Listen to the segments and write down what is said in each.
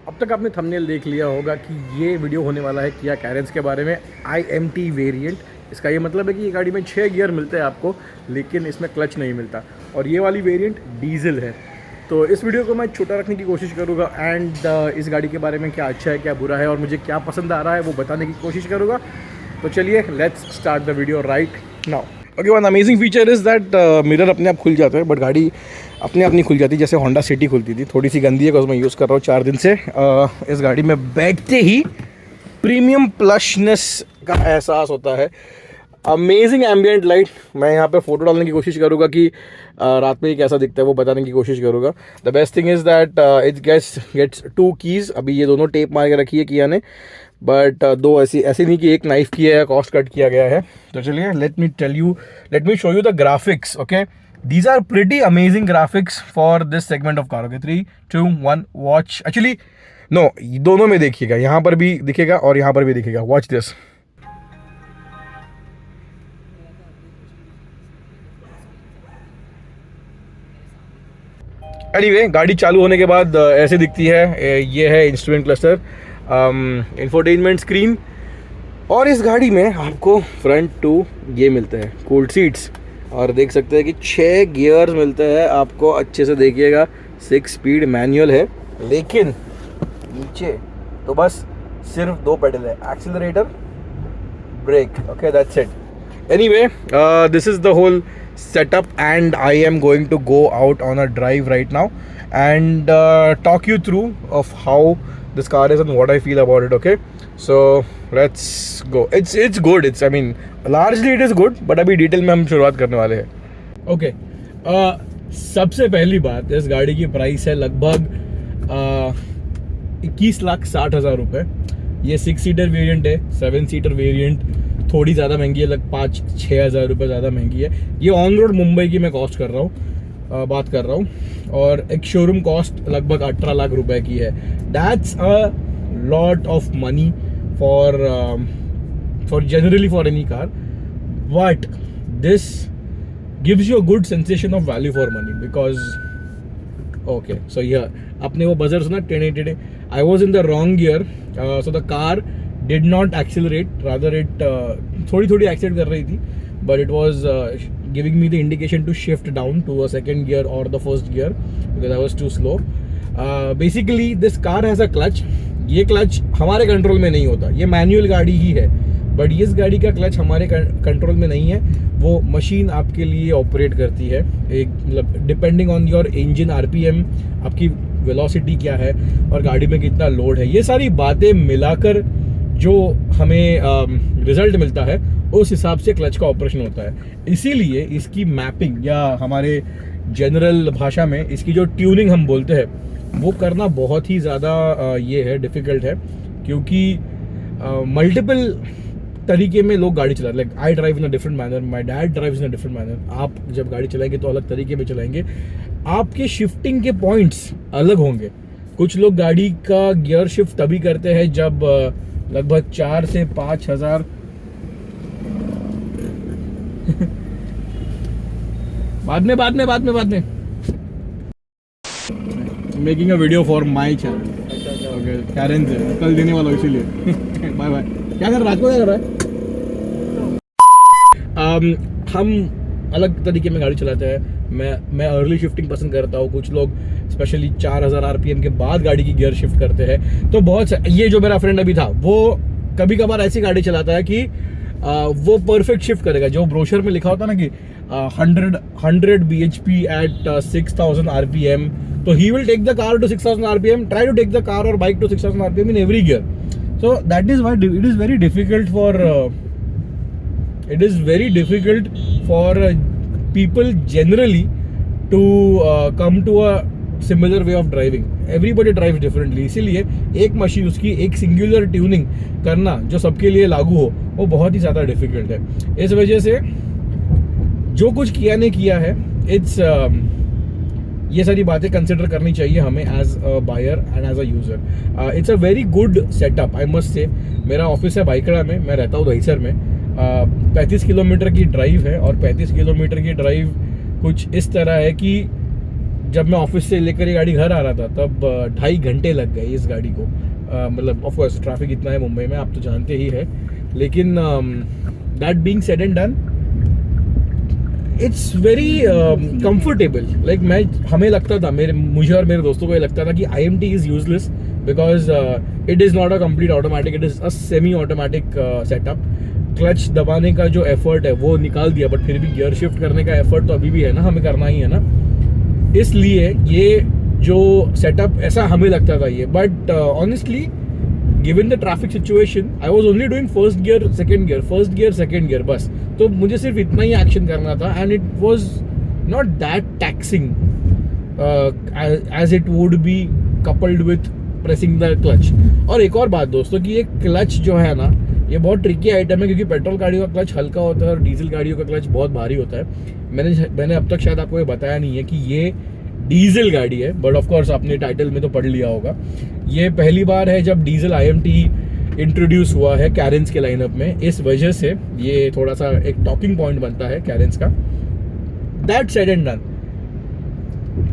अब तक आपने थंबनेल देख लिया होगा कि ये वीडियो होने वाला है किया कैरेंस के बारे में, IMT वेरिएंट। इसका ये मतलब है कि ये गाड़ी में 6 गियर मिलते हैं आपको, लेकिन इसमें क्लच नहीं मिलता, और ये वाली वेरिएंट डीजल है। तो इस वीडियो को मैं छोटा रखने की कोशिश करूँगा एंड इस गाड़ी के बारे में क्या अच्छा है क्या बुरा है और मुझे क्या पसंद आ रहा है वो बताने की कोशिश करूँगा। तो चलिए let's start the video right now. Okay, one amazing feature is that mirror अपने आप खुल जाता है, बट गाड़ी अपने आप नहीं खुल जाती जैसे होंडा सिटी खुलती थी। थोड़ी सी गंदी है बिकॉज मैं यूज़ कर रहा हूँ 4 दिन से। इस गाड़ी में बैठते ही प्रीमियम प्लशनेस का एहसास होता है। Amazing ambient light. मैं यहाँ पे फ़ोटो डालने की कोशिश करूँगा कि रात में ये कैसा दिखता है वो बताने की कोशिश करूँगा। The best thing is that it gets 2 keys. अभी ये दोनों टेप मार के रखी है किया ने, बट दो ऐसी नहीं कि एक नाइफ किया है, कॉस्ट कट किया गया है। तो चलिए let me show you the graphics. Okay, these are pretty amazing graphics for this segment of car. Okay, 3, 2, 1 watch. Actually no, दोनों में देखिएगा, यहाँ पर भी दिखेगा और यहाँ पर भी दिखेगा। Watch this. एनीवे, गाड़ी चालू होने के बाद ऐसे दिखती है। ये है इंस्ट्रूमेंट क्लस्टर, इंफोटेनमेंट स्क्रीन, और इस गाड़ी में आपको फ्रंट टू ये मिलते हैं कूल्ड सीट्स, और देख सकते हैं कि 6 गियर्स मिलते हैं आपको। अच्छे से देखिएगा, 6 स्पीड मैनुअल है, लेकिन नीचे तो बस सिर्फ 2 पेडल है, accelerator, brake. Okay, that's it. Anyway, this is the whole setup and I am going to go out on a drive right now and talk you through of how this car is and what I feel about it. Okay, so let's go. It's good. I mean, largely it is good, but अभी detail में हम शुरुआत करने वाले हैं। Okay, सबसे पहली बात, इस गाड़ी की प्राइस है लगभग 21,60,000 रुपये। ये 6 सीटर वेरिएंट है। 7 सीटर वेरिएंट थोड़ी ज़्यादा महंगी है, लग 5-6 हज़ार रुपये ज़्यादा महंगी है। ये ऑन रोड मुंबई की मैं कॉस्ट कर रहा हूँ, बात कर रहा हूँ, और एक शोरूम कॉस्ट लगभग 18 लाख रुपए की है। That's a lot of money for generally for any car, but this gives you a good sensation of value for money because okay, so here आपने वो बजर सुना, टेढ़े टेढ़े। I was in the wrong gear, so the car did not accelerate, rather it थोड़ी accelerate कर रही थी, but it was giving me the indication to shift down to a second gear or the first gear because I was too slow. Basically this car has a clutch. ये clutch हमारे control में नहीं होता, ये manual गाड़ी ही है, but इस गाड़ी का क्लच हमारे कंट्रोल में नहीं है, वो मशीन आपके लिए ऑपरेट करती है। एक मतलब depending on your engine RPM, आपकी वेलोसिटी क्या है और गाड़ी में कितना लोड है, ये सारी बातें मिलाकर जो हमें रिजल्ट मिलता है उस हिसाब से क्लच का ऑपरेशन होता है। इसीलिए इसकी मैपिंग, या हमारे जनरल भाषा में इसकी जो ट्यूनिंग हम बोलते हैं, वो करना बहुत ही ज़्यादा ये है, डिफ़िकल्ट है, क्योंकि मल्टीपल तरीके में लोग गाड़ी चलाते हैं। Like I drive in a different manner, my dad drives in a different manner. आप जब गाड़ी चलाएंगे तो अलग तरीके में चलाएंगे, आपके शिफ्टिंग के पॉइंट्स अलग होंगे। कुछ लोग गाड़ी का गियर शिफ्ट तभी करते हैं जब लगभग 4 से 5 हज़ार बाद में making a video for my channel. Okay, Karen से कल देने वाला हूँ इसीलिए। Bye bye. क्या कर रहा है, क्या कर रहा है? हम अलग तरीके में गाड़ी चलाते हैं। मैं अर्ली शिफ्टिंग पसंद करता हूँ, कुछ लोग स्पेशली 4000 RPM के बाद गाड़ी की गियर शिफ्ट करते हैं। तो बहुत ये जो मेरा फ्रेंड अभी था, वो कभी कभार ऐसी गाड़ी चलाता है कि वो परफेक्ट शिफ्ट करेगा। जो ब्रोशर में लिखा होता है ना कि 100 bhp at 6000 RPM, तो he will take the car to 6000 RPM, try to take the car or bike to 6000 RPM in every gear. So that is why it is very difficult for people generally to come to a similar way of driving. Everybody drives differently. इसीलिए एक machine, उसकी एक singular tuning करना जो सबके लिए लागू हो, वो बहुत ही ज़्यादा डिफिकल्ट है। इस वजह से जो कुछ किया ने किया है, ये सारी बातें कंसिडर करनी चाहिए हमें as a buyer and as a user. It's a very good setup, I must say. मेरा ऑफिस है बाइकड़ा में, मैं रहता हूँ दहीसर में। 35 किलोमीटर की ड्राइव है, और 35 किलोमीटर की ड्राइव कुछ इस तरह है कि जब मैं ऑफिस से लेकर ये गाड़ी घर आ रहा था तब 2.5 घंटे लग गए इस गाड़ी को। मतलब ऑफ कोर्स ट्रैफिक इतना है मुंबई में, आप तो जानते ही है, लेकिन that being said and done it's very comfortable. Like हमें लगता था, मुझे और मेरे दोस्तों को ये लगता था कि IMT is useless because it is not a complete automatic, it is a semi automatic setup. Clutch दबाने का जो एफर्ट है वो निकाल दिया, बट फिर भी गियर शिफ्ट करने का एफर्ट तो अभी भी है ना, हमें करना ही है ना। इसलिए ये जो सेटअप ऐसा हमें लगता था ये, but honestly given the traffic situation I was only doing first gear second gear बस। तो मुझे सिर्फ इतना ही एक्शन करना था and it was not that taxing as it would be coupled with pressing the clutch. और एक और बात दोस्तों कि ये क्लच जो है ना, ये बहुत ट्रिकी आइटम है, क्योंकि पेट्रोल गाड़ियों का क्लच हल्का होता है और डीजल गाड़ियों का क्लच बहुत भारी होता है। मैंने अब तक शायद आपको ये बताया नहीं है कि ये डीजल गाड़ी है, बट ऑफ कोर्स आपने टाइटल में तो पढ़ लिया होगा। ये पहली बार है जब डीजल IMT इंट्रोड्यूस हुआ है कैरेंस के लाइनअप में, इस वजह से ये थोड़ा सा एक टॉकिंग पॉइंट बनता है कैरेंस का। दैट सेड एंड डन,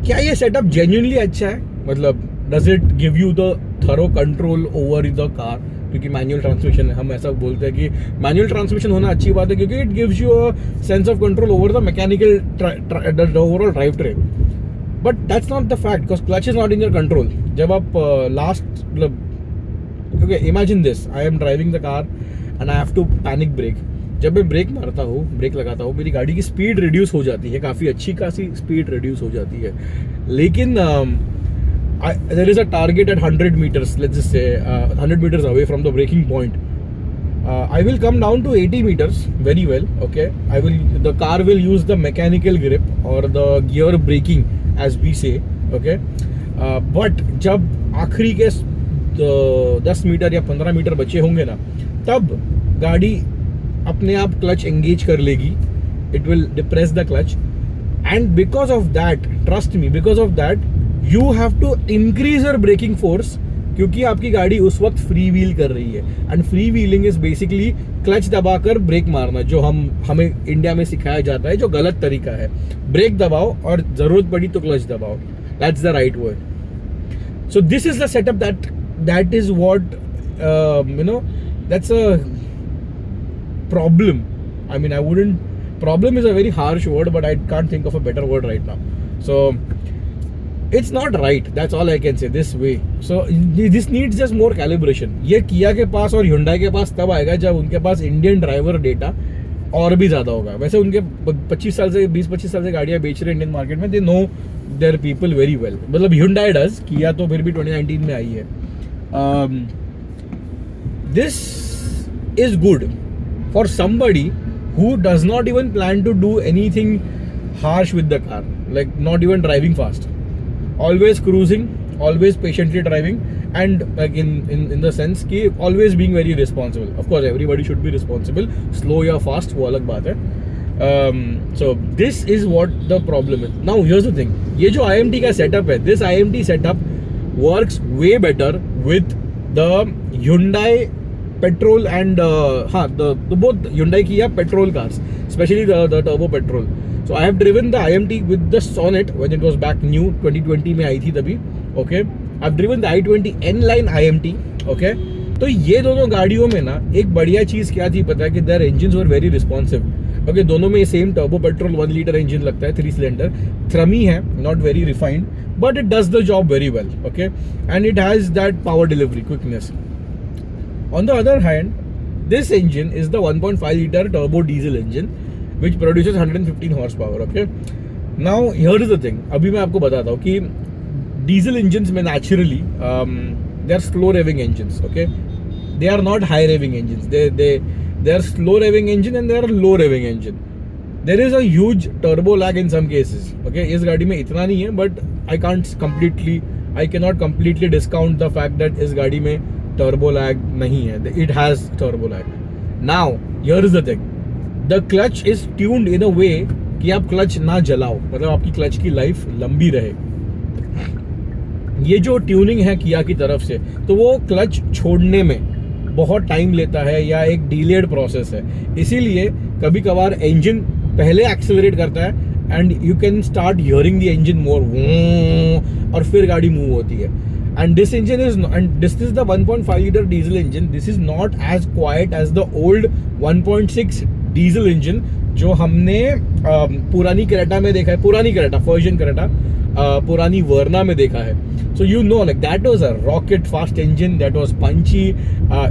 क्या ये सेटअप जेन्युइनली अच्छा है? मतलब does it give you the thorough control over the car? क्योंकि मैनुअल ट्रांसमिशन है, हम ऐसा बोलते हैं कि मैनुअल ट्रांसमिशन होना अच्छी बात है, क्योंकि it gives you a sense of control over the mechanical overall drive train. But that's not the fact, because clutch is not in your control. जब आप लास्ट मतलब okay imagine this, I am driving the car and I have to panic brake. जब मैं break लगाता हूँ, मेरी गाड़ी की स्पीड रिड्यूस हो जाती है, काफ़ी अच्छी खासी स्पीड रिड्यूस हो जाती है। लेकिन there is a target at 100 meters, let's just say 100 meters away from the braking point. I will come down to 80 meters very well, okay? The car will use the mechanical grip or the gear braking as we say, okay? But जब आखिरी के 10 metre या 15 metre बचे होंगे ना, तब गाड़ी अपने आप क्लच एंगेज कर लेगी, it will depress the clutch, and because of that, trust me, because of that you have to increase your braking force, क्योंकि आपकी गाड़ी उस वक्त फ्री व्हील कर रही है। And free wheeling is basically clutch दबाकर ब्रेक मारना, जो हमें इंडिया में सिखाया जाता है, जो गलत तरीका है। ब्रेक दबाओ और जरूरत पड़ी तो क्लच दबाओ, that's the right word. So this is the setup that is what you know, that's a problem. I mean, problem is a very harsh word, but I can't think of a better word right now. So it's not right, that's all I can say this way. So this needs just more calibration. ये किया के पास और Hyundai के पास तब आएगा जब उनके पास Indian driver data और भी ज़्यादा होगा। वैसे उनके 20-25 साल से गाड़ियाँ बेच रहे हैं इंडियन मार्केट में, they know their people very well. मतलब Hyundai डज, किया तो फिर भी 2019 में आई है। This is good for somebody who does not even plan to do anything harsh with the car, like not even driving fast, always cruising, always patiently driving, and like in the sense कि always being very responsible. Of course everybody should be responsible, slow या fast वो अलग बात है। So this is what the problem is. Now here's the thing, ये जो IMT का setup है, this IMT setup works way better with the Hyundai petrol and the both Hyundai Kia petrol cars, especially the turbo petrol. So I have driven the IMT with the Sonnet when it was back new, 2020 में आई थी तभी, okay? I've driven the i20 N line IMT, okay? तो ये दोनों गाड़ियों में ना एक बढ़िया चीज़ क्या थी पता है कि their engines were very responsive, okay? दोनों में same turbo petrol 1 litre engine लगता है, 3 सिलेंडर, थ्रमी है, not very refined, but it does the job very well, okay? And it has that power delivery, quickness. On the other hand, this engine is the 1.5 liter turbo diesel engine which produces 115 horsepower, okay? Now here is the thing, अभी मैं आपको बताता हूँ कि diesel engines में naturally they are slow revving engines, okay? They are not high revving engines, they are slow revving engine and they are low revving engine. There is a huge turbo lag in some cases, okay? इस गाड़ी में इतना नहीं है, but I cannot completely discount the fact that इस गाड़ी में turbo lag नहीं है, it has turbo lag. Now here is the thing, the clutch is tuned in a way कि आप क्लच ना जलाओ, मतलब आपकी क्लच की लाइफ लंबी रहे। ये जो ट्यूनिंग है किया की तरफ से, तो वो क्लच छोड़ने में बहुत टाइम लेता है या एक डिलेड प्रोसेस है, इसीलिए कभी कभार इंजन पहले एक्सेलरेट करता है and you can start hearing the engine more, और फिर गाड़ी मूव होती है. And this engine is, and this is the 1.5 liter diesel engine. This is not as quiet as the old 1.6 diesel engine जो हमने पुरानी क्रेटा में देखा है, पुरानी क्रेटा, पर्शियन क्रेटा, पुरानी वर्ना में देखा है. So you know, like that was a rocket fast engine, that was punchy,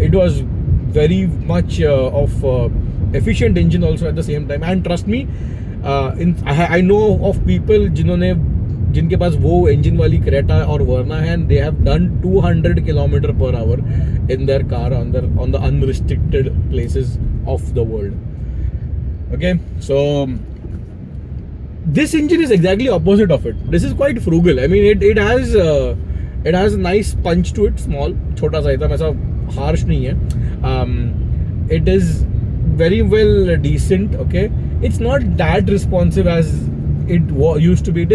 it was very much of efficient engine also at the same time. And trust me, I know of people जिनके पास वो engine वाली Creta और वर्ना है, and they have done 200 km/h in their car on the unrestricted places of the world. Okay, so this engine is exactly opposite of it. This is quite frugal. I mean, it has a nice punch to it, small, छोटा सा, एकदम ऐसा harsh नहीं है. It is very well decent. Okay, it's not that responsive as it used to be.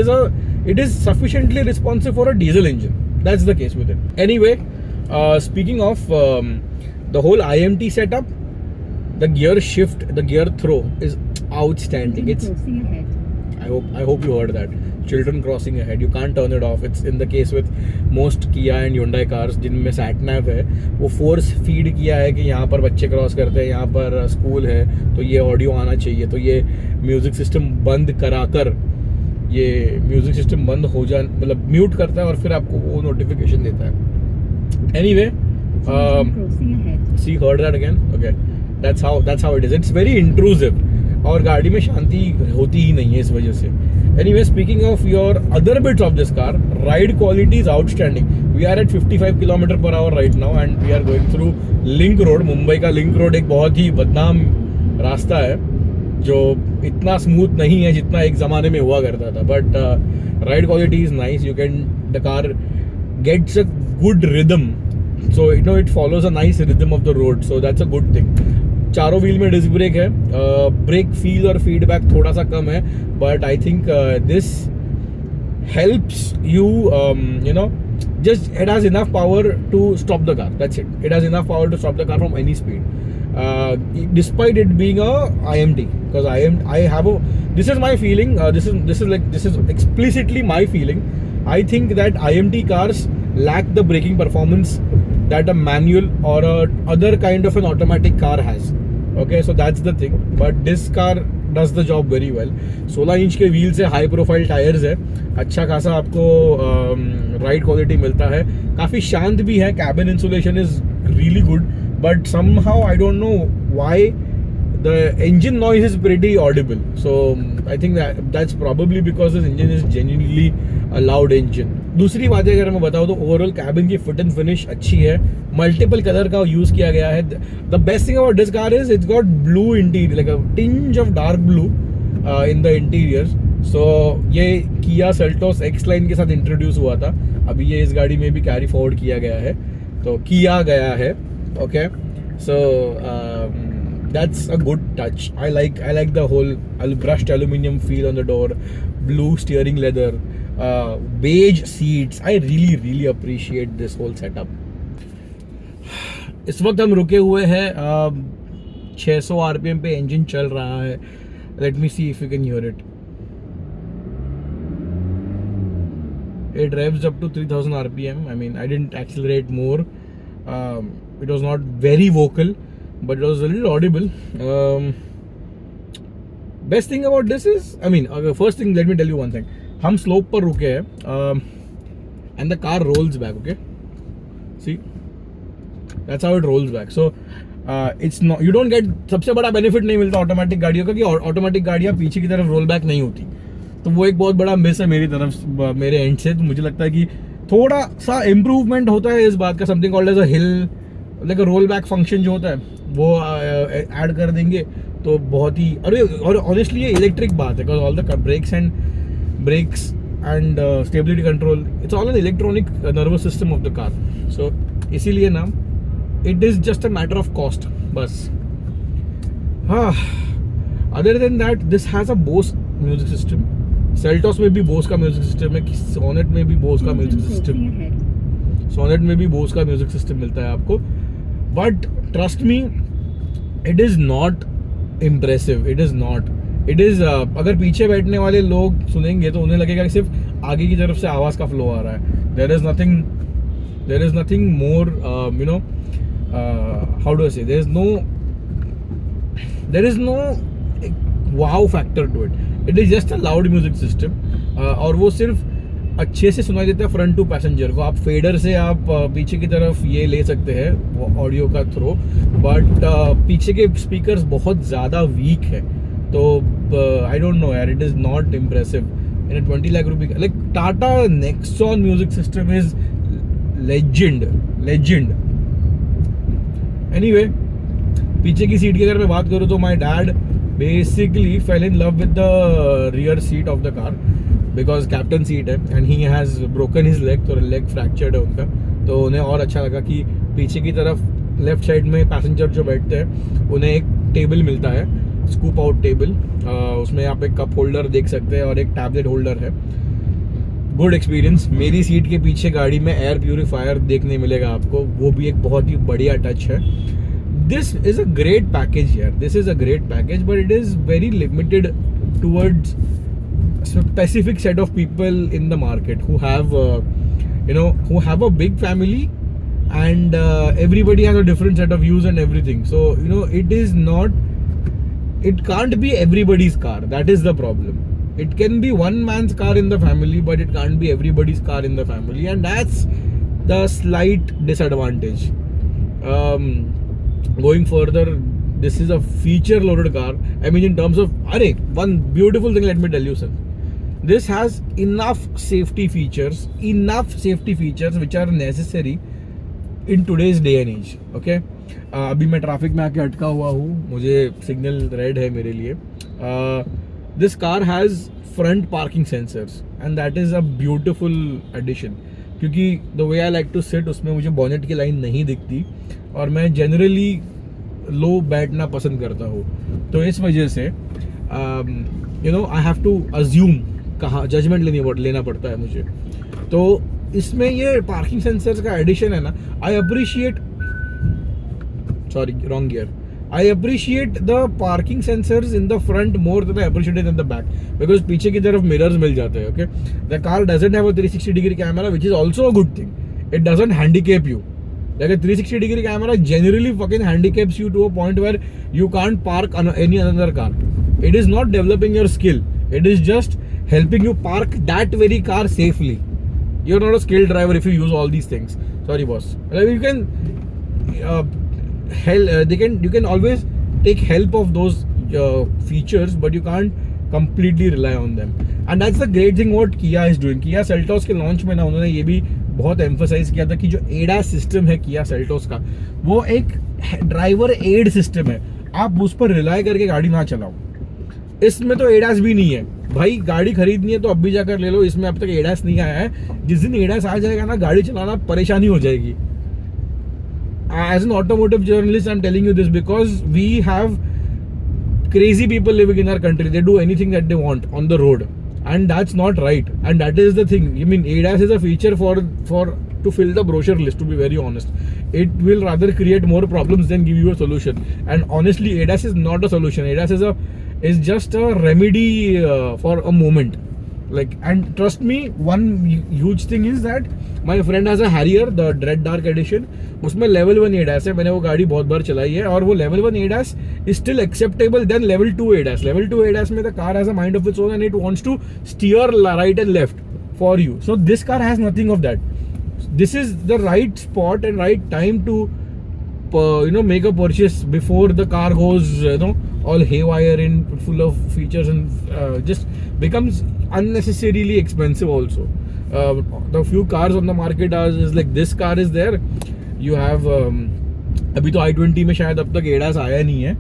It is sufficiently responsive for a diesel engine. That's the case with it. Anyway, speaking of the whole IMT setup, the gear shift, the gear throw is outstanding. It's, I hope you heard that. Children crossing ahead. You can't turn it off. It's in the case with most Kia and Hyundai cars जिनमें sat nav है, वो force feed किया है कि यहाँ पर बच्चे cross करते हैं, यहाँ पर स्कूल है, तो ये ऑडियो आना चाहिए, तो ये म्यूजिक सिस्टम बंद कराकर, ये म्यूजिक सिस्टम बंद हो जाए, मतलब म्यूट करता है और फिर आपको वो नोटिफिकेशन देता है. Anyway, see, heard that again? Okay, that's how it is. It's very intrusive और गाड़ी में शांति होती ही नहीं है इस वजह से. Anyway, speaking of your other bits of this car, ride quality is outstanding. We are at 55 km/h right now and we are going through Link Road. Mumbai का Link Road एक बहुत ही बदनाम रास्ता है जो इतना स्मूथ नहीं है जितना एक ज़माने में हुआ करता था. But ride quality is nice. The car gets a good rhythm. So it follows a nice rhythm of the road. So that's a good thing. चारों व्हील में डिस्क ब्रेक है. ब्रेक फील और फीडबैक थोड़ा सा कम है, but I think this helps you, just it has enough power to stop the car. That's it. It has enough power to stop the car from any speed, despite it being a IMT. Because this is my feeling. This is explicitly my feeling. I think that IMT cars lack the braking performance that a manual or a other kind of an automatic car has. Okay, so that's the thing. But this car does the job very well. 16 inch के wheels है, high profile tyres है, अच्छा खासा आपको ride quality मिलता है, काफ़ी शांत भी है. Cabin insulation is really good, but somehow I don't know why the engine noise is pretty audible. So I think that's probably because this engine is genuinely a loud engine. दूसरी बात अगर मैं बताऊँ तो ओवरऑल कैबिन की fit and finish अच्छी है, multiple colour का यूज़ किया गया है. The best thing about this car is it's got blue interior, like a tinge of dark blue in the interior. So ये किया सेल्टोस एक्स लाइन के साथ introduce हुआ था, अभी ये इस गाड़ी में भी कैरी फॉरवर्ड किया गया है, तो किया गया है. Okay, so that's a good touch. I like the whole brushed aluminum feel on the door, blue steering leather, beige seats. I really appreciate this whole setup. इस वक्त हम रुके हुए हैं 600 RPM पे इंजन चल रहा है. Let me see if you can hear it. It revs up to 3000 RPM. I mean, I didn't accelerate more. It was not very vocal, but it was a little audible. Best thing about this is, I mean, first thing, let me tell you one thing. हम slope पर रुके हैं, and the car rolls back. Okay, see, that's how it rolls back. So it's not, you don't get, सबसे बड़ा benefit नहीं मिलता automatic गाड़ियों का कि ऑटोमेटिक गाड़ियाँ पीछे की तरफ रोल बैक नहीं होती, तो वो एक बहुत बड़ा मिस है मेरी तरफ, मेरे एंड से. तो मुझे लगता है कि थोड़ा सा इम्प्रूवमेंट होता है इस बात का. Something called as a hill, like a roll back function जो होता है वो ऐड कर देंगे तो बहुत ही, और ऑनेस्टली ये इलेक्ट्रिक बात है, because all the brakes and stability control, it's all an electronic nervous system of the car. So इसीलिए ना, it is just a matter of cost बस. हाँ, other than that this has a Bose music system. Seltos में भी बोस का music system है, sonnet में भी बोस का म्यूजिक सिस्टम मिलता है आपको. But trust me, it is not impressive. It is not. It is अगर पीछे बैठने वाले लोग सुनेंगे तो उन्हें लगेगा कि सिर्फ आगे की तरफ से आवाज़ का फ्लो आ रहा है. There is nothing more you know how do I say, there is no wow factor to it. It is just a loud music system और वो सिर्फ अच्छे से सुनाई देता है फ्रंट टू पैसेंजर को. आप फेडर से आप पीछे की तरफ ये ले सकते हैं ऑडियो का थ्रो, बट पीछे के स्पीकर्स बहुत ज़्यादा वीक है. तो आई डोंट नो यार, it is not impressive in 20 lakh रुपये. Like Tata Nexon music system is legend. Anyway, पीछे की सीट की अगर मैं बात करूँ तो my dad basically fell in love with the rear seat of the car because captain seat है and he has broken his leg, तो लेग फ्रैक्चर्ड है उनका. तो उन्हें और अच्छा लगा कि पीछे की तरफ लेफ्ट साइड में पैसेंजर जो बैठते हैं उन्हें एक टेबल मिलता है, स्कूप आउट टेबल. उसमें आप एक कप होल्डर देख सकते हैं और एक टैबलेट होल्डर है. Good experience. मेरी सीट के पीछे गाड़ी में एयर प्यूरीफायर देखने मिलेगा आपको, वो भी एक बहुत ही बढ़िया टच है. This is a great package यार, this is a great package, but it is very limited towards specific set of people in the market who have who have a big family and everybody has a different set of views and everything. So it can't be everybody's car. That is the problem. It can be one man's car in the family, but it can't be everybody's car in the family, and that's the slight disadvantage. Going further, this is a feature loaded car. I mean, in terms of one beautiful thing, let me tell you, sir. This has enough safety features which are necessary in today's day and age. Okay, अभी मैं traffic में आके अटका हुआ हूँ, मुझे signal red है मेरे लिए. This car has front parking sensors and that is a beautiful addition, क्योंकि the way I like to sit उसमें मुझे बॉनेट की लाइन नहीं दिखती और मैं जनरली लो बैठना पसंद करता हूँ. तो इस वजह से I have to assume, कहाँ जजमेंट लेना पड़ता है मुझे. तो इसमें ये पार्किंग सेंसर्स का एडिशन है ना, I appreciate the parking sensors in the front more than I appreciate in the back, because पीछे की तरफ मिरर्स मिल जाते हैं. Okay, the car doesn't have a 360 degree camera which is also a good thing. It doesn't handicap you. Like a 360 degree camera generally fucking handicaps you to a point where you can't park any other car. It is not developing your skill. It is just helping you park that very car safely. You're not a skilled driver if you use all these things. Sorry, boss. You can you can always take help of those features, but you can't completely rely on them. And that's the great thing what Kia is doing. Kia Seltos के launch में ना उन्होंने ये भी बहुत emphasise किया था कि जो ADAS सिस्टम है Kia Seltos का, वो एक ड्राइवर एड सिस्टम है. आप उस पर रिलाय करके गाड़ी ना चलाओ. इसमें तो ADAS भी नहीं है भाई. गाड़ी खरीदनी है तो अब भी जाकर ले लो, इसमें अब तक ADAS नहीं आया है. जिस दिन ADAS आ जाएगा ना, गाड़ी चलाना परेशानी हो जाएगी. As an automotive journalist, I'm telling you this because we have crazy people living in our country. They do anything that they want on the road, and that's not right. And that is the thing. I mean, ADAS is a feature for to fill the brochure list, to be very honest. It will rather create more problems than give you a solution. And honestly, ADAS is not a solution. ADAS is just a remedy for a moment. Like, and trust me, one huge thing is that my friend has a Harrier, the Dread Dark Edition. उसमें level 1 ADAS है. मैंने वो गाड़ी बहुत बार चलाई है और वो level 1 ADAS is still acceptable than level 2 ADAS. Level 2 ADAS में the car has a mind of its own and it wants to steer right and left for you. So this car has nothing of that. This is the right spot and right time to make a purchase before the car goes all haywire and full of features and just becomes unnecessarily expensive also. The few cars on the market is like this car is there. You have अभी तो i20 में शायद अब तक ADAS आया नहीं है,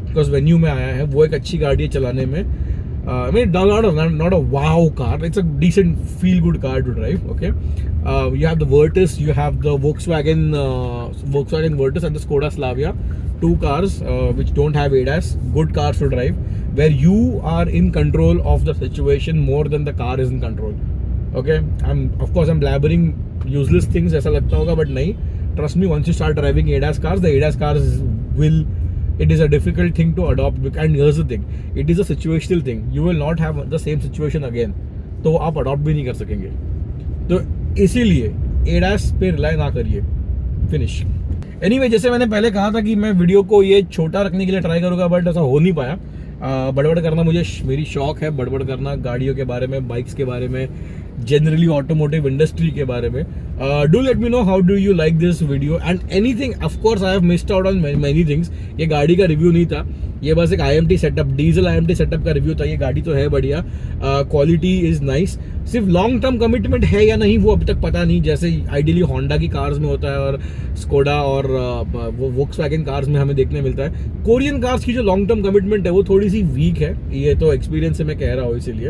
because Venue में आया है. वो एक अच्छी गाड़ी है चलाने में. I mean, not a wow car. It's a decent feel good car to drive. Okay, you have the Virtus, you have the Volkswagen Virtus and the Skoda Slavia. Two cars which don't have ADAS. Good cars to drive, where you are in control of the situation more than the car is in control. Okay, I'm blabbering useless things ऐसा लगता होगा, but नहीं. Trust me, once you start driving ADAS cars, the ADAS cars will it is a difficult thing to adopt. And here's the thing, it is a situational thing. You will not have the same situation again. तो आप adopt भी नहीं कर सकेंगे. तो इसीलिए ADAS पे rely ना करिए. फिनिश. एनीवे, जैसे मैंने पहले कहा था कि मैं वीडियो को ये छोटा रखने के लिए ट्राई करूँगा, बट ऐसा हो नहीं पाया. बड़बड़ करना मेरी शौक है, बड़बड़ करना गाड़ियों के बारे में, बाइक्स के बारे में, जनरली ऑटोमोटिव इंडस्ट्री के बारे में. Do let me know how do you like this video and anything. Of course I have missed out on many things. ये गाड़ी का रिव्यू नहीं था, ये बस एक IMT setup, diesel IMT setup का रिव्यू था. ये गाड़ी तो है बढ़िया, क्वालिटी इज नाइस. सिर्फ लॉन्ग टर्म कमिटमेंट है या नहीं वो अभी तक पता नहीं, जैसे आइडियली होंडा की कार्स में होता है और स्कोडा और वो वोक्सवैगन कार्स में हमें देखने मिलता है. कोरियन कार्स की जो लॉन्ग टर्म कमिटमेंट है वो थोड़ी सी वीक है. ये तो एक्सपीरियंस से मैं कह रहा हूँ, इसीलिए.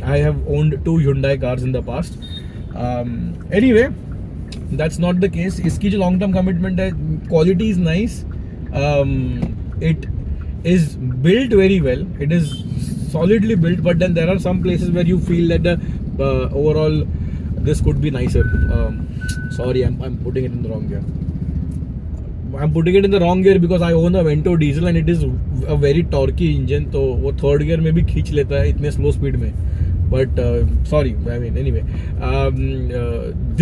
I have owned 2 Hyundai cars in the past. Anyway, that's not the case. इसकी जो लॉन्ग टर्म कमिटमेंट है, quality is nice. It is built very well. It is solidly built, but then there are some places where you feel that the overall this could be nicer. Sorry, I'm putting it in the wrong gear. I'm putting it in the wrong gear because I own a Vento diesel and it is a very torquey engine. तो वो third gear में भी खींच लेता है इतने slow speed में. But sorry, I mean anyway,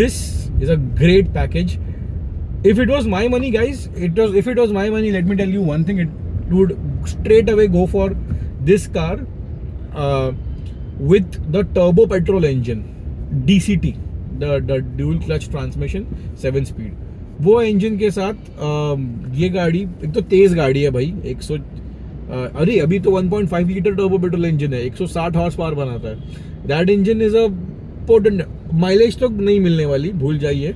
this is a great package. If it was my money, guys, if it was my money, let me tell you one thing, it would straight away go for this car with the turbo petrol engine, DCT, the dual clutch transmission 7-speed. वो engine के साथ ये गाड़ी एक तो तेज गाड़ी है भाई. 100 अरे अभी तो 1.5 लीटर टर्बो पेट्रोल इंजन है, 160 हॉर्स पावर बनाता है. That engine is a potent. Mileage तो नहीं मिलने वाली, भूल जाइए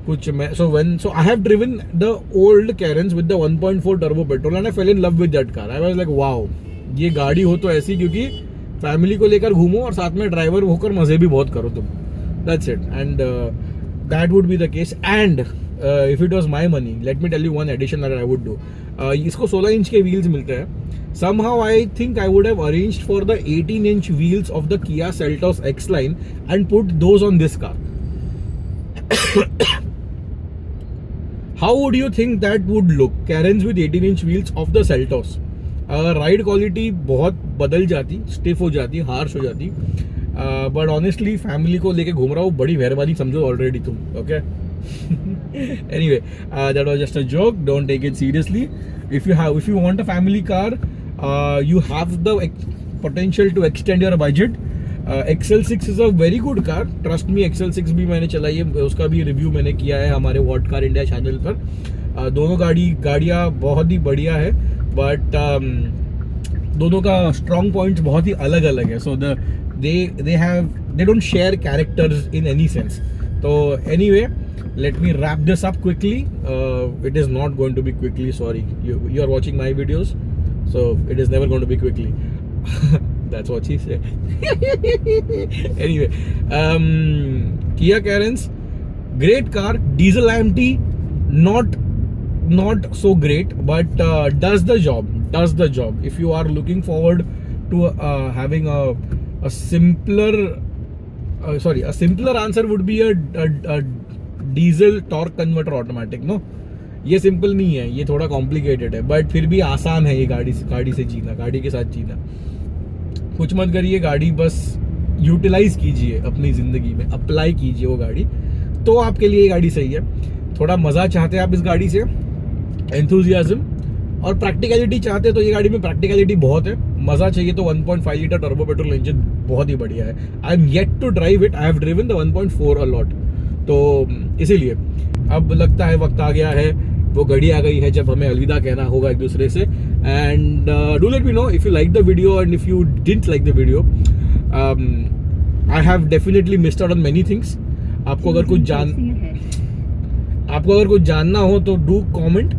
कुछ. मैं so I have driven the old Carens with the 1.4 turbo petrol and I fell in love with that car. I was like wow, ये गाड़ी हो तो ऐसी, क्योंकि फैमिली को लेकर घूमो और साथ में ड्राइवर होकर मजे भी बहुत करो तुम. That's it. And that would be the case. And if it was my money, let me tell you one addition that I would do. इसको 16 इंच के व्हील्स मिलते हैं. Somehow I think I would have arranged for the 18-inch wheels of the Kia Seltos X-Line and put those on this car. How would you think that would look? Carens with 18-inch wheels of the Seltos. Ride quality बहुत बदल जाती, stiff हो जाती, harsh हो जाती. But honestly family को लेके घूम रहा हूँ, बड़ी मेहरबानी समझो ऑलरेडी तुम. Okay, anyway, that was just a joke. Don't take it seriously. If you want a family car, you have the potential to extend your budget. XL6 is a very good car. Trust me, XL6 भी मैंने चलाई है, उसका भी review मैंने किया है हमारे वॉट कार इंडिया चैनल पर. दोनों गाड़ियाँ बहुत ही बढ़िया है, बट दोनों का स्ट्रॉन्ग पॉइंट्स बहुत ही अलग अलग है. सो they don't share characters in any sense. So anyway, let me wrap this up quickly. It is not going to be quickly, sorry. You are watching my videos, so it is never going to be quickly. That's what she said. Anyway, Kia Carens, great car. Diesel IMT, not so great, but does the job. If you are looking forward to having a simpler answer would be a diesel torque converter automatic. No, ये simple नहीं है, ये थोड़ा complicated है, but फिर भी आसान है ये गाड़ी से जीना, गाड़ी के साथ जीना. कुछ मत करिए, गाड़ी बस यूटिलाइज कीजिए अपनी ज़िंदगी में, अप्लाई कीजिए वो गाड़ी, तो आपके लिए ये गाड़ी सही है. थोड़ा मज़ा चाहते हैं आप इस गाड़ी से, एंथुजियाज्म और प्रैक्टिकलिटी चाहते हैं, तो ये गाड़ी में प्रैक्टिकलिटी बहुत है. मज़ा चाहिए तो 1.5 लीटर टर्बो पेट्रोल इंजन बहुत ही बढ़िया है. I am yet to drive it. I have driven the 1.4 a lot. तो इसीलिए अब लगता है वक्त आ गया है, वो घड़ी आ गई है जब हमें अलविदा कहना होगा एक दूसरे से. And do let me know if you like the video and if you didn't like the video. I have definitely missed out on many things. आपको अगर कुछ जानना हो तो डू कमेंट.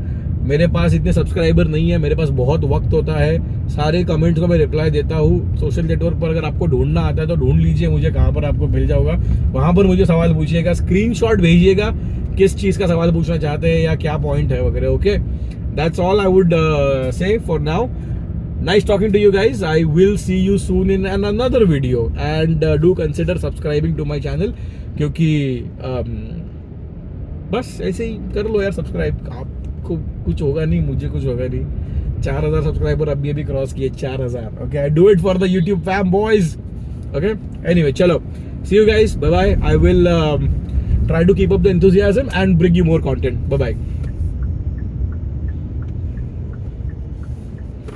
मेरे पास इतने सब्सक्राइबर नहीं है, मेरे पास बहुत वक्त होता है, सारे कमेंट्स को मैं रिप्लाई देता हूँ. सोशल नेटवर्क पर अगर आपको ढूंढना आता है तो ढूंढ लीजिए मुझे, कहाँ पर आपको मिल जाऊंगा. वहाँ पर मुझे सवाल पूछिएगा, स्क्रीनशॉट भेजिएगा किस चीज़ का सवाल पूछना चाहते हैं या क्या पॉइंट है वगैरह. Okay, that's all I would say for now. Nice talking to you guys. I will see you soon in another video, and do consider subscribing to my channel, क्योंकि बस ऐसे ही कर लो यार सब्सक्राइब. आप आपको कुछ होगा नहीं, मुझे कुछ होगा नहीं। 4000 सब्सक्राइबर अभी अभी क्रॉस किए, 4000। Okay, I do it for the YouTube fam boys. Okay, anyway चलो, see you guys, bye bye. I will try to keep up the enthusiasm and bring you more content. Bye bye.